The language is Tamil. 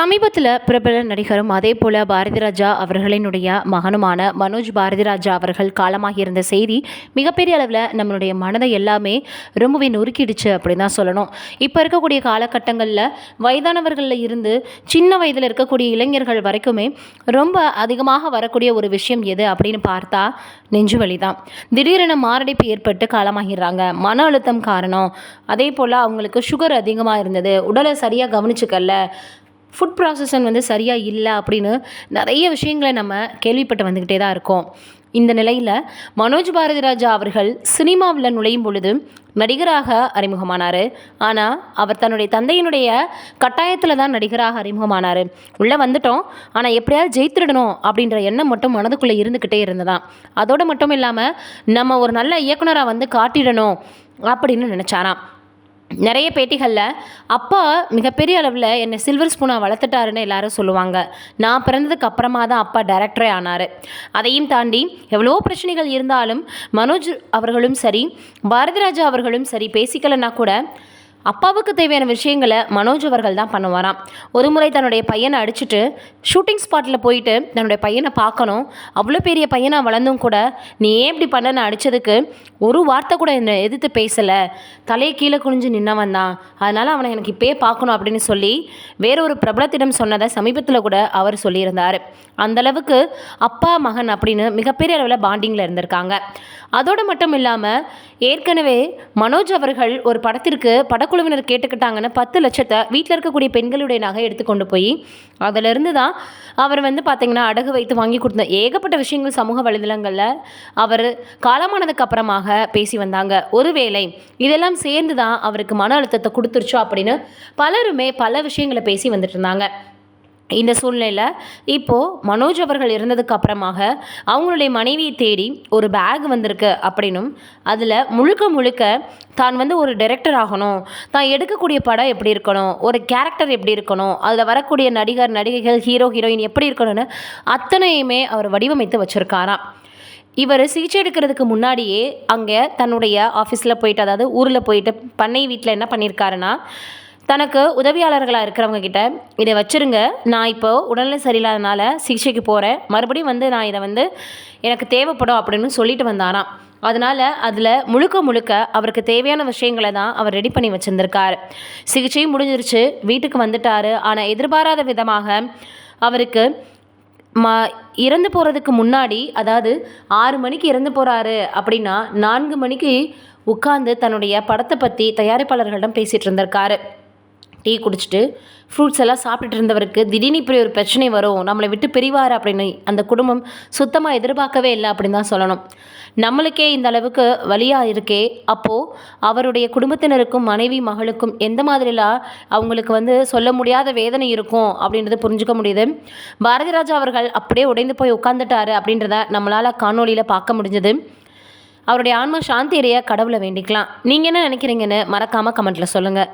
சமீபத்தில் பிரபல நடிகரும் அதே போல் பாரதிராஜா அவர்களினுடைய மகனுமான மனோஜ் பாரதிராஜா அவர்கள் காலமாகி இருந்த செய்தி மிகப்பெரிய அளவில் நம்மளுடைய மனதை எல்லாமே ரொம்பவே நொறுக்கிடுச்சு அப்படின்னு தான் சொல்லணும். இப்போ இருக்கக்கூடிய காலகட்டங்களில் வயதானவர்களில் இருந்து சின்ன வயதில் இருக்கக்கூடிய இளைஞர்கள் வரைக்குமே ரொம்ப அதிகமாக வரக்கூடிய ஒரு விஷயம் எது அப்படின்னு பார்த்தா நெஞ்சுவலி தான். திடீரென மாரடைப்பு ஏற்பட்டு காலமாகிடுறாங்க. மன அழுத்தம் காரணம், அதே போல் அவங்களுக்கு சுகர் அதிகமாக இருந்தது, உடலை சரியாக கவனிச்சுக்கல, ஃபுட் ப்ராசஸன் சரியாக இல்லை அப்படின்னு நிறைய விஷயங்களை நம்ம கேள்விப்பட்டு வந்துக்கிட்டே தான் இருக்கோம். இந்த நிலையில் மனோஜ் பாரதிராஜா அவர்கள் சினிமாவில் நுழையும் பொழுது நடிகராக அறிமுகமானார். ஆனால் அவர் தன்னுடைய தந்தையினுடைய கட்டாயத்தில் தான் நடிகராக அறிமுகமானார். உள்ளே வந்துட்டோம், ஆனால் எப்படியாவது ஜெயித்திடணும் அப்படின்ற எண்ணம் மட்டும் மனதுக்குள்ளே இருந்துக்கிட்டே இருந்ததான். அதோடு மட்டும் இல்லாமல் நம்ம ஒரு நல்ல இயக்குனராக காட்டிடணும் அப்படின்னு நினச்சாராம். நிறைய பேட்டிகளில் அப்பா மிகப்பெரிய அளவில் என்னை சில்வர் ஸ்பூனாக வளர்த்துட்டாருன்னு எல்லாரும் சொல்லுவாங்க. நான் பிறந்ததுக்கு அப்புறமா தான் அப்பா டைரக்டரே ஆனார். அதையும் தாண்டி எவ்வளோ பிரச்சனைகள் இருந்தாலும் மனோஜ் அவர்களும் சரி, பாரதிராஜா அவர்களும் சரி பேசிக்கலைன்னா கூட அப்பாவுக்கு தேவையான விஷயங்களை மனோஜ் அவர்கள் தான் பண்ணுவாராம். ஒரு முறை தன்னுடைய பையனை அடிச்சுட்டு ஷூட்டிங் ஸ்பாட்டில் போயிட்டு தன்னுடைய பையனை பார்க்கணும். அவ்வளோ பெரிய பையனாக வளர்ந்தும் கூட நீ ஏன் இப்படி பண்ண அடித்ததுக்கு ஒரு வார்த்தை கூட என்னை எதிர்த்து பேசலை, தலையை கீழே குனிஞ்சு நின்னவன் தான், அதனால் அவனை எனக்கு இப்போயே பார்க்கணும் அப்படின்னு சொல்லி வேறொரு பிரபலத்திடம் சொன்னதை சமீபத்தில் கூட அவர் சொல்லியிருந்தார். அந்தளவுக்கு அப்பா மகன் அப்படின்னு மிகப்பெரிய அளவில் பாண்டிங்கில் இருந்திருக்காங்க. அதோடு மட்டும் இல்லாமல் ஏற்கனவே மனோஜ் அவர்கள் ஒரு படத்திற்கு படக்குழுவினர் கேட்டுக்கிட்டாங்கன்னு 10 லட்சத்தை வீட்டில் இருக்கக்கூடிய பெண்களுடைய நகை எடுத்துக்கொண்டு போய் அதிலிருந்து தான் அவர் பார்த்திங்கன்னா அடகு வைத்து வாங்கி கொடுத்த ஏகப்பட்ட விஷயங்கள் சமூக வலைதளங்களில் அவர் காலமானதுக்கு அப்புறமாக பேசி வந்தாங்க. ஒருவேளை இதெல்லாம் சேர்ந்து தான் அவருக்கு மன அழுத்தத்தை கொடுத்துருச்சோ அப்படின்னு பலருமே பல விஷயங்களை பேசி வந்துட்டு இருந்தாங்க. இந்த சூழ்நிலையில் இப்போது மனோஜ் அவர்கள் இறந்ததுக்கு அப்புறமாக அவங்களுடைய மனைவியை தேடி ஒரு பேக் வந்திருக்கு அப்படின்னும், அதில் முழுக்க முழுக்க தான் ஒரு டைரக்டர் ஆகணும், தான் எடுக்கக்கூடிய படம் எப்படி இருக்கணும், ஒரு கேரக்டர் எப்படி இருக்கணும், அதில் வரக்கூடிய நடிகர் நடிகைகள் ஹீரோ ஹீரோயின் எப்படி இருக்கணும்னு அத்தனையுமே அவர் வடிவமைத்து வச்சுருக்காராம். இவர் சிகிச்சை எடுக்கிறதுக்கு முன்னாடியே அங்கே தன்னுடைய ஆஃபீஸில் போயிட்டு, அதாவது ஊரில் போயிட்டு பண்ணை வீட்டில் என்ன பண்ணியிருக்காருன்னா, தனக்கு உதவியாளர்களாக இருக்கிறவங்க கிட்ட இதை வச்சுருங்க, நான் இப்போது உடல்நிலை சரியில்லாதனால சிகிச்சைக்கு போகிறேன், மறுபடியும் நான் இதை எனக்கு தேவைப்படும் அப்படின்னு சொல்லிட்டு வந்தாராம். அதனால் அதில் முழுக்க முழுக்க அவருக்கு தேவையான விஷயங்களை தான் அவர் ரெடி பண்ணி வச்சுருந்துருக்கார். சிகிச்சையும் முடிஞ்சிருச்சு, வீட்டுக்கு வந்துட்டார். ஆனால் எதிர்பாராத விதமாக அவருக்கு இறந்து போகிறதுக்கு முன்னாடி, அதாவது 6 மணிக்கு இறந்து போகிறாரு அப்படின்னா 4 மணிக்கு உட்கார்ந்து தன்னுடைய படத்தை பற்றி தயாரிப்பாளர்களிடம் பேசிகிட்டு இருந்திருக்காரு. டீ குடிச்சிட்டு ஃப்ரூட்ஸ் எல்லாம் சாப்பிட்டுட்டு இருந்தவருக்கு திடீர்னு இப்படி ஒரு பிரச்சனை வரும், நம்மளை விட்டு பிரிவார் அப்படின்னு அந்த குடும்பம் சுத்தமாக எதிர்பார்க்கவே இல்லை அப்படின்னு தான் சொல்லணும். நம்மளுக்கே இந்த அளவுக்கு வலியாக இருக்கே, அப்போது அவருடைய குடும்பத்தினருக்கும் மனைவி மகளுக்கும் எந்த மாதிரிலாம் அவங்களுக்கு சொல்ல முடியாத வேதனை இருக்கும் அப்படின்றத புரிஞ்சுக்க முடியுது. பாரதிராஜா அவர்கள் அப்படியே உடைந்து போய் உட்காந்துட்டாரு அப்படின்றத நம்மளால் காணொலியில் பார்க்க முடிஞ்சது. அவருடைய ஆன்மா சாந்தி அடைய கடவுளை வேண்டிக்கலாம். நீங்கள் என்ன நினைக்கிறீங்கன்னு மறக்காமல் கமெண்ட்டில் சொல்லுங்கள்.